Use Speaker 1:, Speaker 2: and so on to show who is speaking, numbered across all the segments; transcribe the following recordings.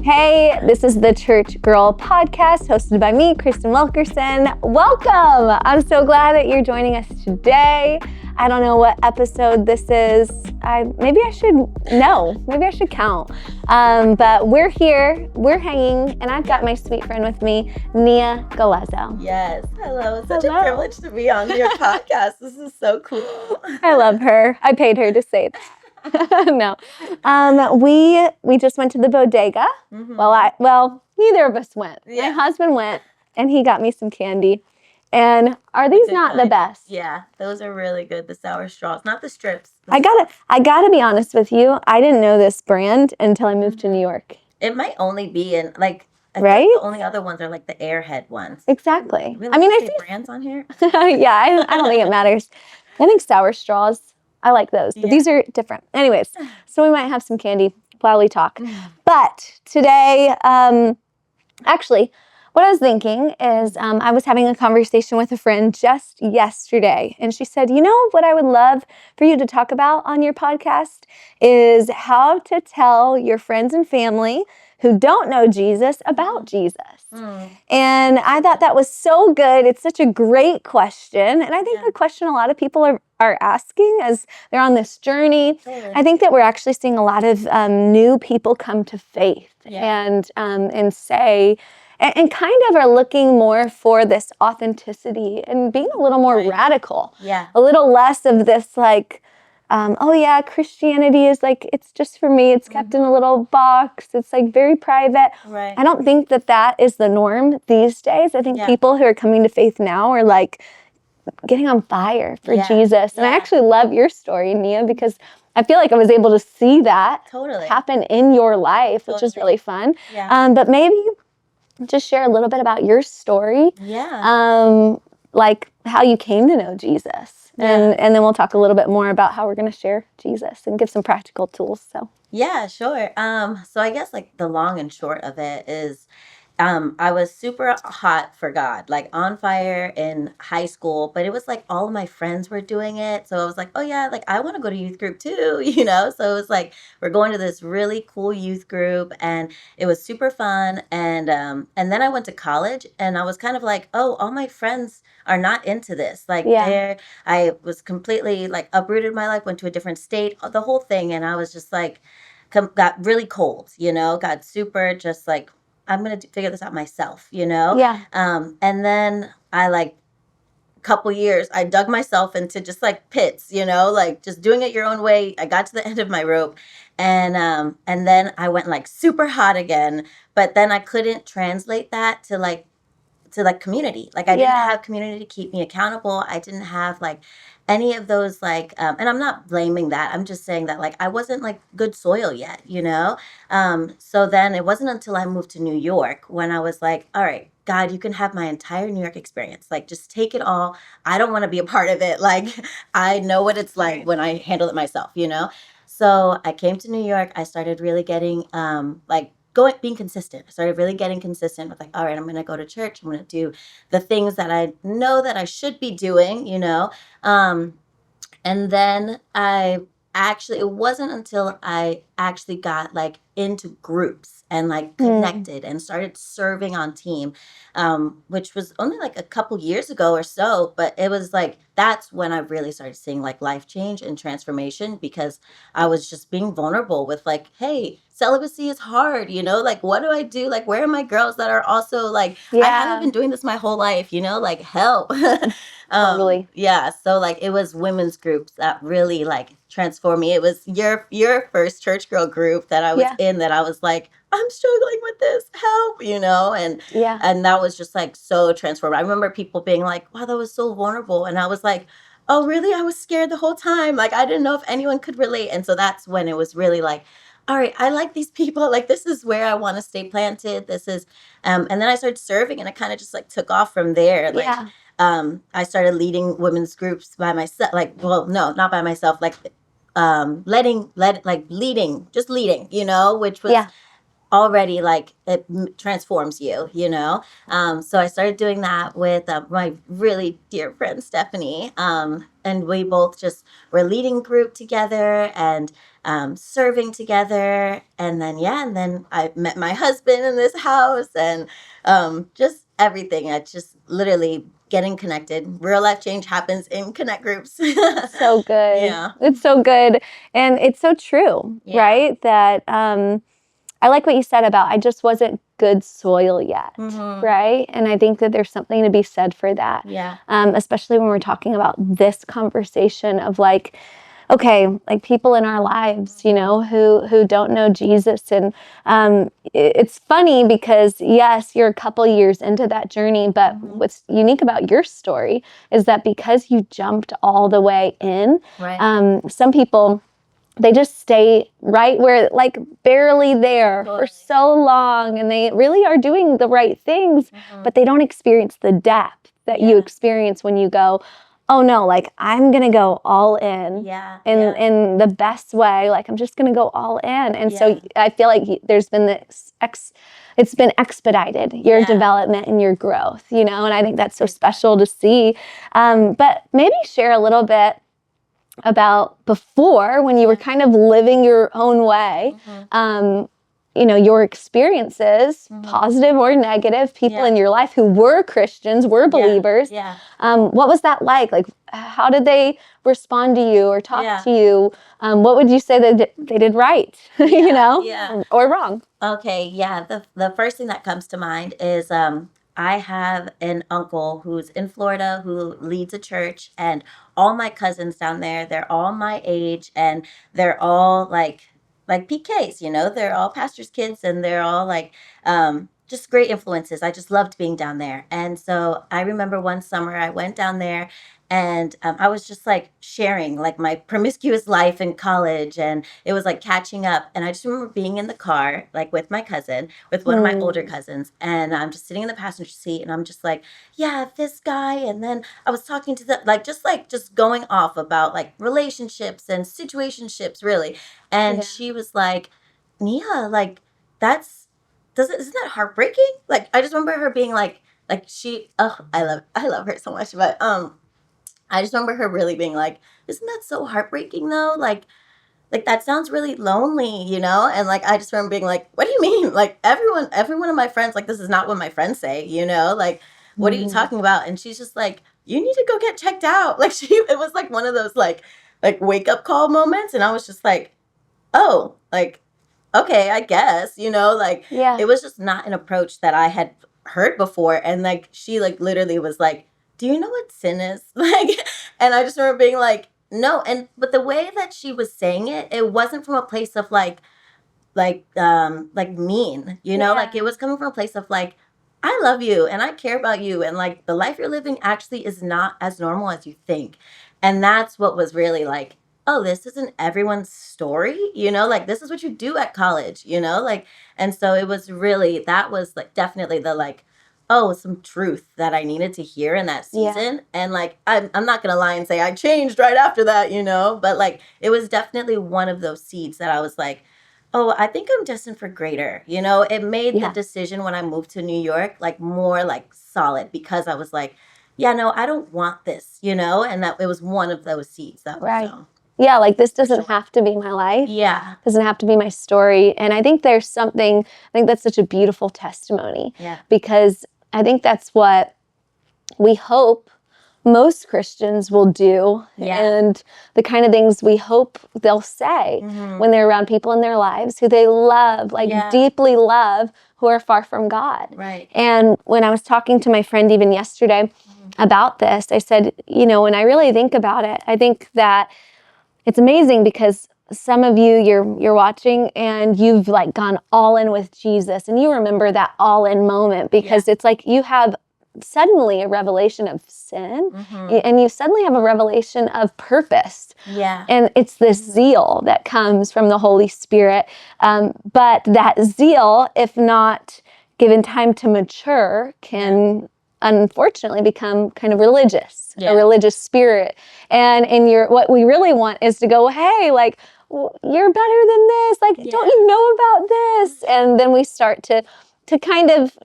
Speaker 1: Hey, this is the Church Girl podcast hosted by me, Kristen Wilkerson. Welcome! I'm so glad that you're joining us today. I don't know what episode this is. Maybe I should count. But we're here, we're hanging, and I've got my sweet friend with me, Niah Wilcox.
Speaker 2: Yes, hello. It's such a privilege to be on your podcast. This is so cool.
Speaker 1: I love her. I paid her to say that. No. We just went to the bodega. Mm-hmm. Well, neither of us went. Yeah. My husband went, and he got me some candy. And are these not the best?
Speaker 2: Yeah, those are really good. The sour straws, not the strips.
Speaker 1: I gotta be honest with you. I didn't know this brand until I moved to New York.
Speaker 2: It might only be in I
Speaker 1: right?
Speaker 2: think the only other ones are like the Airhead ones.
Speaker 1: Exactly.
Speaker 2: Really? I see brands on here.
Speaker 1: Yeah, I don't think it matters. I think sour straws. I like those, but these are different. Anyways, so we might have some candy while we talk. But today, actually, what I was thinking is I was having a conversation with a friend just yesterday, and she said, you know what I would love for you to talk about on your podcast is how to tell your friends and family who don't know Jesus about Jesus. And I thought that was so good. It's such a great question. And I think the question a lot of people are asking as they're on this journey. I think that we're actually seeing a lot of new people come to faith and say, and kind of are looking more for this authenticity and being a little more radical. Yeah. A little less of this Christianity is it's just for me. It's kept in a little box. It's very private. Right. I don't think that is the norm these days. I think people who are coming to faith now are getting on fire for Jesus. And I actually love your story, Niah, because I feel like I was able to see that happen in your life, which is really fun. Yeah. But maybe just share a little bit about your story. Yeah. How you came to know Jesus. And then we'll talk a little bit more about how we're going to share Jesus and give some practical tools. So
Speaker 2: yeah, sure. So I guess the long and short of it is I was super hot for God, on fire in high school, but it was all of my friends were doing it. So I was oh yeah, I want to go to youth group too, So it was we're going to this really cool youth group and it was super fun. And then I went to college and I was kind of oh, all my friends are not into this. I was completely uprooted my life, went to a different state, the whole thing. And I was just got really cold, got super just I'm going to figure this out myself, Yeah. And then couple years, I dug myself into just pits, just doing it your own way. I got to the end of my rope and then I went super hot again, but then I couldn't translate that to community. I didn't have community to keep me accountable. I didn't have any of those and I'm not blaming that. I'm just saying that I wasn't good soil yet, So then it wasn't until I moved to New York when I was all right, God, you can have my entire New York experience. Just take it all. I don't want to be a part of it. I know what it's like when I handle it myself, So I came to New York. I started really getting being consistent. I started really getting consistent with all right, I'm going to go to church. I'm going to do the things that I know that I should be doing, and then it wasn't until I actually got into groups and connected and started serving on team, which was only a couple years ago or so, but it was that's when I really started seeing life change and transformation because I was just being vulnerable with hey, celibacy is hard, what do I do? Where are my girls that are also I haven't been doing this my whole life, help.
Speaker 1: Totally.
Speaker 2: Yeah. So it was women's groups that really transformed me. It was your first church girl group that I was in that I was I'm struggling with this, help, and that was just so transformative. I remember people being wow, that was so vulnerable. And I was oh, really? I was scared the whole time. I didn't know if anyone could relate. And so that's when it was really all right, I like these people. This is where I want to stay planted. This is, and then I started serving and it kind of just took off from there. I started leading women's groups by myself. Well, no, not by myself. Leading, just leading, which was already like it transforms you, you know? So I started doing that with my really dear friend Stephanie. And we both just were leading group together and serving together. And then, and then I met my husband in this house and just everything. I just literally getting connected. Real life change happens in connect groups.
Speaker 1: So good.
Speaker 2: Yeah.
Speaker 1: It's so good. And it's so true, right? That I like what you said about I just wasn't good soil yet, right? And I think that there's something to be said for that.
Speaker 2: Yeah.
Speaker 1: Especially when we're talking about this conversation of like, okay, like people in our lives, you know, who don't know Jesus. And it's funny because, yes, you're a couple years into that journey, but what's unique about your story is that because you jumped all the way in, some people, they just stay right where, like barely there for so long, and they really are doing the right things, but they don't experience the depth that you experience when you go, oh no, like I'm gonna go all in, in the best way. Like I'm just gonna go all in, and so I feel like there's been this it's been expedited, your development and your growth, you know, and I think that's so special to see. But maybe share a little bit about before when you were kind of living your own way, you know, your experiences, positive or negative, people in your life who were Christians, were believers. What was that like? Like, how did they respond to you or talk to you? What would you say that they did right, you know, or wrong?
Speaker 2: Okay, the first thing that comes to mind is I have an uncle who's in Florida who leads a church, and all my cousins down there, they're all my age, and they're all like PKs, you know, they're all pastors' kids, and they're all like just great influences. I just loved being down there. And so I remember one summer I went down there and I was just like sharing like my promiscuous life in college, and it was like catching up. And I just remember being in the car, like with my cousin, with one of my older cousins, and I'm just sitting in the passenger seat, and I'm just like, yeah, this guy. And then I was talking to the just going off about like relationships and situationships, really. And she was like, Niah, like that's isn't that heartbreaking? Like I just remember her being like she, oh, I love her so much, but I just remember her really being like, isn't that so heartbreaking though? Like that sounds really lonely, you know? And like I just remember being like, what do you mean? Like every one of my friends, like this is not what my friends say, you know? Like, what are you talking about? And she's just like, you need to go get checked out. Like it was like one of those like wake up call moments. And I was just like, oh, like, okay, I guess, you know, like it was just not an approach that I had heard before. And like she like literally was like, do you know what sin is? Like, and I just remember being like, no. And but the way that she was saying it, it wasn't from a place of like mean, you know, like it was coming from a place of like, I love you and I care about you, and like the life you're living actually is not as normal as you think. And that's what was really like, oh, this isn't everyone's story, you know, like this is what you do at college, you know, like. And so it was really, that was like definitely the like, oh, some truth that I needed to hear in that season. And like I'm not gonna lie and say I changed right after that, you know, but like it was definitely one of those seeds that I was like, oh, I think I'm destined for greater. You know, it made the decision when I moved to New York like more like solid, because I was like, yeah, no, I don't want this, you know, and that it was one of those seeds that was sown.
Speaker 1: Yeah, like this doesn't have to be my life.
Speaker 2: Yeah.
Speaker 1: Doesn't have to be my story. And I think there's something, I think that's such a beautiful testimony.
Speaker 2: Yeah.
Speaker 1: Because I think that's what we hope most Christians will do, and the kind of things we hope they'll say when they're around people in their lives who they love, like deeply love, who are far from God.
Speaker 2: Right.
Speaker 1: And when I was talking to my friend even yesterday about this, I said, you know, when I really think about it, I think that it's amazing because some of you, you're watching and you've like gone all in with Jesus, and you remember that all in moment because it's like you have suddenly a revelation of sin, and you suddenly have a revelation of purpose.
Speaker 2: Yeah.
Speaker 1: And it's this zeal that comes from the Holy Spirit. But that zeal, if not given time to mature, can unfortunately become kind of religious, a religious spirit. And in what we really want is to go, hey, like, you're better than this. Like, don't you know about this? And then we start to kind of,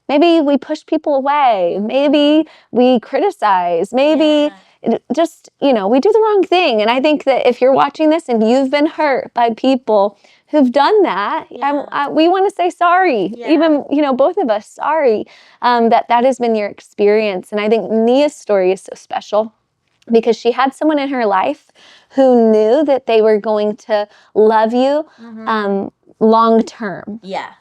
Speaker 1: maybe we push people away. Maybe we criticize. Maybe just, we do the wrong thing. And I think that if you're watching this and you've been hurt by people who've done that, we want to say sorry. Even, both of us, sorry that has been your experience. And I think Niah's story is so special because she had someone in her life who knew that they were going to love you long term.
Speaker 2: Yeah.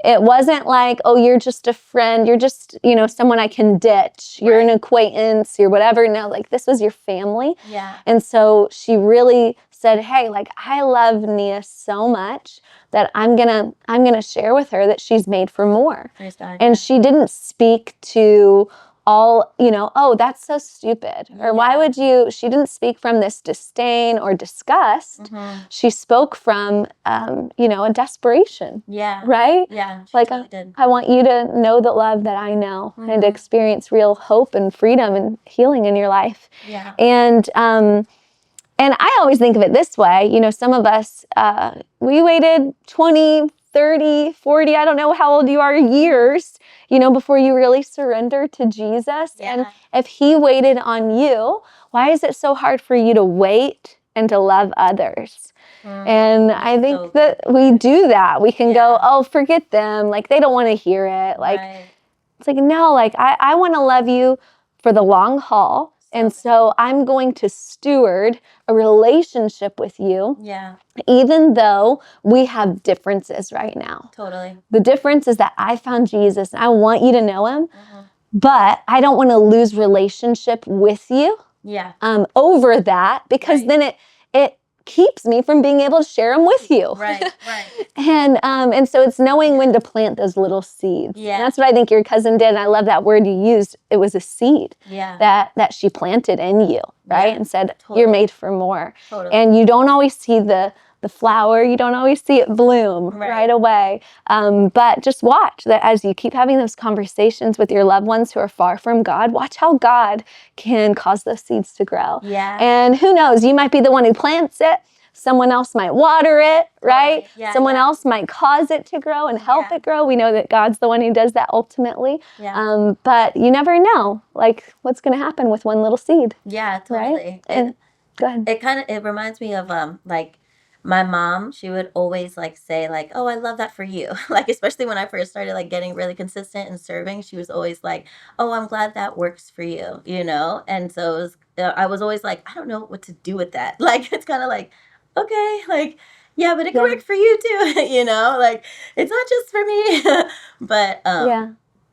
Speaker 1: It wasn't like, oh, you're just a friend. You're just, someone I can ditch. You're an acquaintance. You're whatever. No, like this was your family.
Speaker 2: Yeah.
Speaker 1: And so she really said, hey, like I love Niah so much that I'm gonna share with her that she's made for more.
Speaker 2: Praise God,
Speaker 1: and she didn't speak to all, oh, that's so stupid. Or why would you, she didn't speak from this disdain or disgust. She spoke from, a desperation.
Speaker 2: Yeah.
Speaker 1: Right?
Speaker 2: Yeah.
Speaker 1: Like,
Speaker 2: totally did.
Speaker 1: I want you to know the love that I know and experience real hope and freedom and healing in your life.
Speaker 2: Yeah.
Speaker 1: And I always think of it this way, some of us, we waited 20, 30, 40, I don't know how old you are, years, before you really surrender to Jesus.
Speaker 2: Yeah.
Speaker 1: And if he waited on you, why is it so hard for you to wait and to love others? And I think that we do that. We can go, oh, forget them. Like, they don't want to hear it. Like, it's like, no, like, I want to love you for the long haul. And so I'm going to steward a relationship with you.
Speaker 2: Yeah.
Speaker 1: Even though we have differences right now.
Speaker 2: Totally.
Speaker 1: The difference is that I found Jesus and I want you to know him, but I don't want to lose relationship with you.
Speaker 2: Yeah.
Speaker 1: Over that, because then it keeps me from being able to share them with you.
Speaker 2: Right.
Speaker 1: And so it's knowing when to plant those little seeds.
Speaker 2: Yeah.
Speaker 1: And that's what I think your cousin did. And I love that word you used. It was a seed that she planted in you, right?
Speaker 2: Yeah,
Speaker 1: and said,
Speaker 2: totally.
Speaker 1: you're made for more.
Speaker 2: Totally.
Speaker 1: And you don't always see the flower, you don't always see it bloom right away. But just watch that as you keep having those conversations with your loved ones who are far from God, watch how God can cause those seeds to grow.
Speaker 2: Yeah.
Speaker 1: And who knows, you might be the one who plants it. Someone else might water it, right?
Speaker 2: Yeah,
Speaker 1: Someone else might cause it to grow and help it grow. We know that God's the one who does that ultimately.
Speaker 2: Yeah.
Speaker 1: But you never know, like, what's going to happen with one little seed.
Speaker 2: Yeah, totally.
Speaker 1: Right? And go ahead.
Speaker 2: It reminds me of like my mom. She would always like say like, "Oh, I love that for you." Like, especially when I first started like getting really consistent and serving, she was always like, "Oh, I'm glad that works for you," And so it was, I was always like, I don't know what to do with that. Like, it's kind of like, okay, like, yeah, but it can work for you too, like, it's not just for me.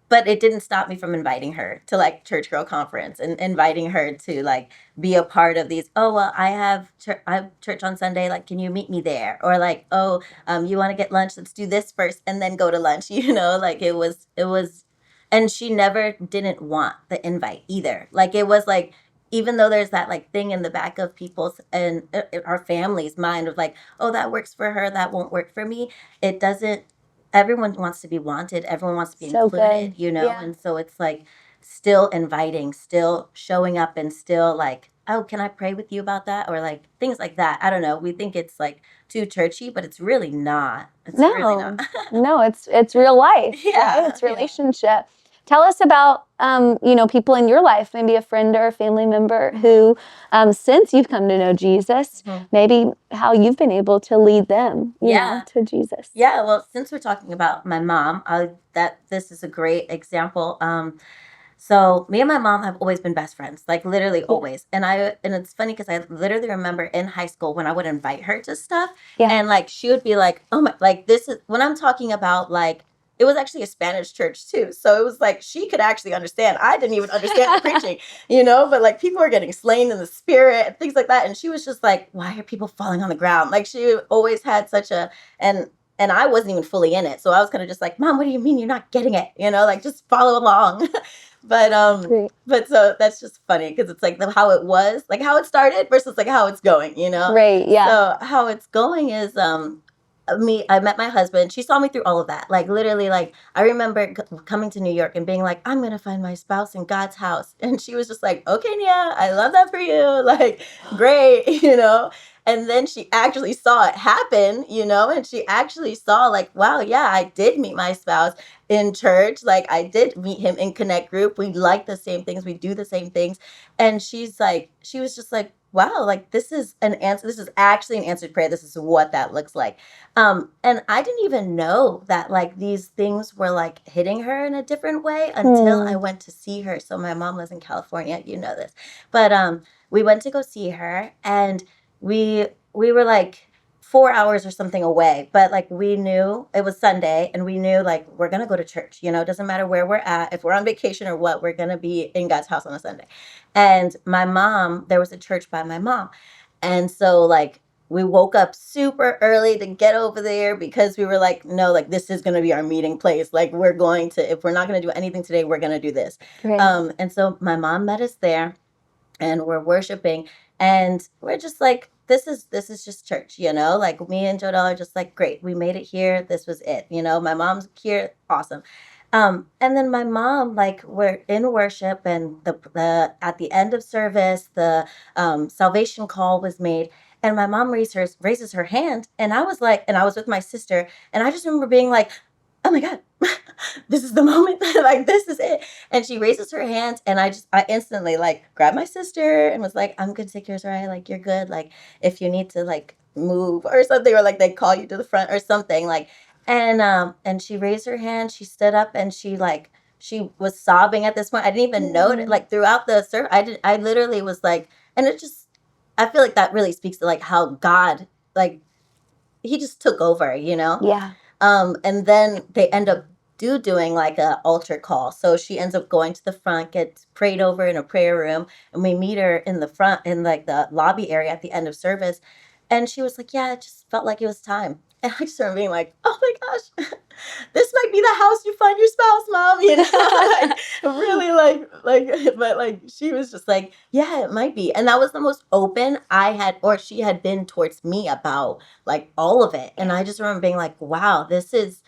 Speaker 2: But it didn't stop me from inviting her to like Church Girl Conference and inviting her to like be a part of these. Oh, well, I have church on Sunday. Like, can you meet me there? Or like, oh, you want to get lunch? Let's do this first and then go to lunch. Like it was, and she never didn't want the invite either. Like, it was like, even though there's that like thing in the back of people's and our family's mind of like, oh, that works for her, that won't work for me. It doesn't. Everyone wants to be wanted. Everyone wants to be included,
Speaker 1: Yeah.
Speaker 2: And so it's like still inviting, still showing up, and still like, oh, can I pray with you about that? Or like things like that. I don't know. We think it's like too churchy, but it's really not. It's really not.
Speaker 1: No, it's real life.
Speaker 2: Yeah,
Speaker 1: right? It's relationship. Tell us about, people in your life, maybe a friend or a family member who, since you've come to know Jesus, maybe how you've been able to lead them, to Jesus.
Speaker 2: Yeah, well, since we're talking about my mom, this is a great example. So me and my mom have always been best friends, like literally always. And it's funny because I literally remember in high school when I would invite her to stuff, and like she would be like, oh my, like this is when I'm talking about like. It was actually a Spanish church too. So it was like, she could actually understand. I didn't even understand the preaching, but like people were getting slain in the spirit and things like that. And she was just like, why are people falling on the ground? Like she always had such and I wasn't even fully in it. So I was kind of just like, Mom, what do you mean you're not getting it? Like just follow along. But so that's just funny because it's like how it was, like how it started versus like how it's going,
Speaker 1: Right, yeah.
Speaker 2: So how it's going is, I met my husband. She saw me through all of that. Like literally, like I remember coming to New York and being like, I'm gonna find my spouse in God's house, and she was just like, okay, Niah, I love that for you. Like, great, you know. And then she actually saw it happen, you know, and she actually saw like, wow, yeah, I did meet my spouse in church. Like I did meet him in Connect Group. We like the same things. We do the same things. And she's like, she was just like, wow, like this is an answer. This is actually an answered prayer. This is what that looks like. And I didn't even know that like these things were like hitting her in a different way until I went to see her. So my mom lives in California, you know this. But we went to go see her, and we were like 4 hours or something away, but like we knew it was Sunday, and we knew like we're gonna go to church. You know, it doesn't matter where we're at. If we're on vacation or what, we're gonna be in God's house on a Sunday. And my mom, there was a church by my mom. And so like we woke up super early to get over there because we were like, no, like this is gonna be our meeting place. Like we're going to, if we're not gonna do anything today, we're gonna do this.
Speaker 1: Right.
Speaker 2: And so my mom met us there, and we're worshiping, and we're just like, this is just church, you know. Like me and Jodelle are just like, great, we made it here. This was it, you know. My mom's here, awesome. And then my mom, like, we're in worship, and the at the end of service, the salvation call was made, and my mom raises her hand, and I was like, and I was with my sister, and I just remember being like, oh my God, this is the moment. Like, this is it. And she raises her hand, and I instantly like grabbed my sister and was like, I'm going to take yours, right? Like, you're good. Like, if you need to like move or something, or like they call you to the front or something, like, and she raised her hand, she stood up, and she was sobbing at this point. I didn't even know it. Like throughout the service, I literally was like, and it just, I feel like that really speaks to like how God, like, he just took over, you know?
Speaker 1: Yeah.
Speaker 2: And then they end up doing like a altar call. So she ends up going to the front, gets prayed over in a prayer room, and we meet her in the front in like the lobby area at the end of service. And she was like, yeah, it just felt like it was time. And I just remember being like, oh my gosh, this might be the house you find your spouse, mom. You know, like really but like she was just like, yeah, it might be. And that was the most open I had, or she had been towards me about like all of it. And I just remember being like, wow, this is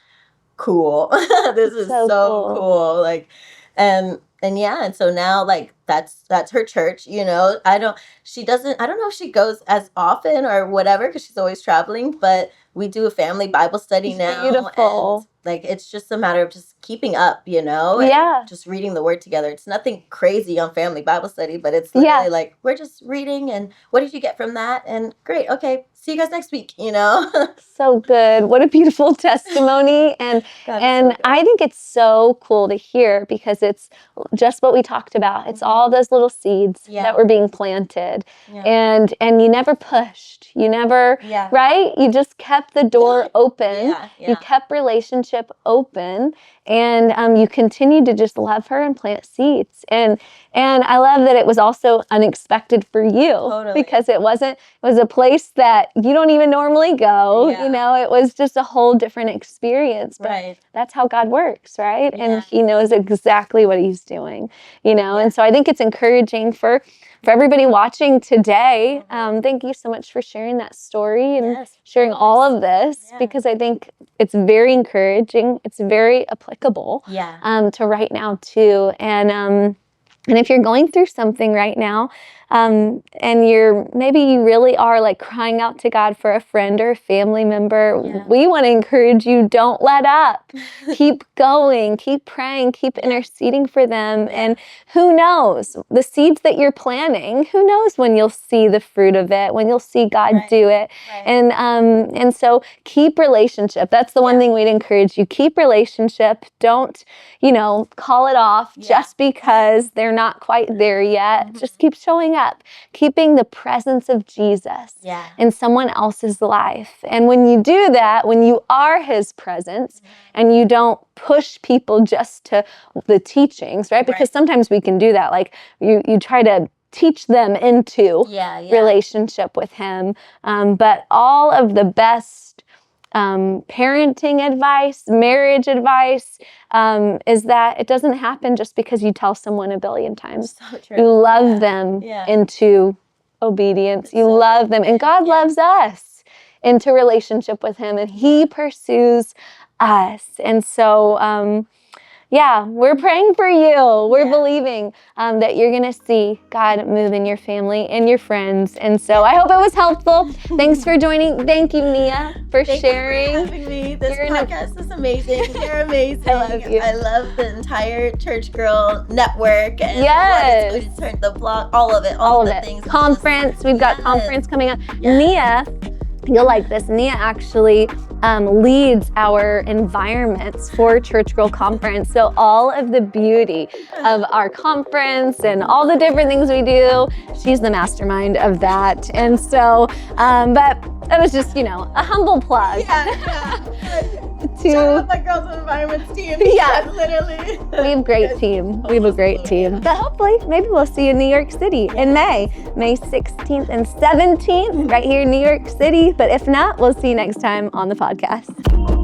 Speaker 2: cool. This is so cool. Like, and yeah, and so now like that's her church, you know. I don't know if she goes as often or whatever because she's always traveling, but we do a family Bible study now.
Speaker 1: Beautiful.
Speaker 2: And like it's just a matter of just keeping up, you know,
Speaker 1: Yeah.
Speaker 2: and just reading the word together. It's nothing crazy on family Bible study, but it's literally like we're just reading, and what did you get from that? And great, okay, see you guys next week, you know.
Speaker 1: So good. What a beautiful testimony. And so I think it's so cool to hear because it's just what we talked about. It's all those little seeds that were being planted. And you never pushed. You never, right? You just kept the door open. You kept relationship open, and you continued to just love her and plant seeds. And I love that it was also unexpected for you because it was a place that you don't even normally go. You know, it was just a whole different experience. But that's how God works, right? And he knows exactly what he's doing, you know. And so I think it's encouraging for everybody watching today. Thank you so much for sharing that story and sharing all of this because I think it's very encouraging. It's very applicable to right now too. And if you're going through something right now, and maybe you really are like crying out to God for a friend or a family member, we want to encourage you, don't let up. Keep going, keep praying, keep interceding for them. And who knows, the seeds that you're planting, who knows when you'll see the fruit of it, when you'll see God do it. And so keep relationship. That's the one thing we'd encourage you. Keep relationship. Don't, call it off just because they're not quite there yet. Just keep showing up, keeping the presence of Jesus in someone else's life. And when you do that, when you are his presence and you don't push people just to the teachings, right? Because sometimes we can do that. Like you try to teach them into relationship with him. But all of the best parenting advice, marriage advice, is that it doesn't happen just because you tell someone a billion times. So true. You love them into obedience. You love them. And God loves us. into relationship with him, and he pursues us. And so, yeah, we're praying for you. We're believing that you're going to see God move in your family and your friends. And so I hope it was helpful. Thanks for joining. Thank you, Niah, for sharing.
Speaker 2: Thank you for having me. This podcast is amazing. You're amazing.
Speaker 1: I love you.
Speaker 2: I love the entire Church Girl network. And
Speaker 1: Yes.
Speaker 2: what it's going to turn, the blog, all of it. All of the things.
Speaker 1: Conference. We've got conference coming up.
Speaker 2: Yes.
Speaker 1: Niah, you'll like this. Niah actually leads our environments for Church Girl Conference. So all of the beauty of our conference and all the different things we do, she's the mastermind of that. And so, but it was just, a humble plug.
Speaker 2: Shout out my Girls in Environments team.
Speaker 1: Yeah.
Speaker 2: Literally.
Speaker 1: We have a great team. We have a great team. But hopefully, maybe we'll see you in New York City in May 16th and 17th, right here in New York City. But if not, we'll see you next time on the podcast.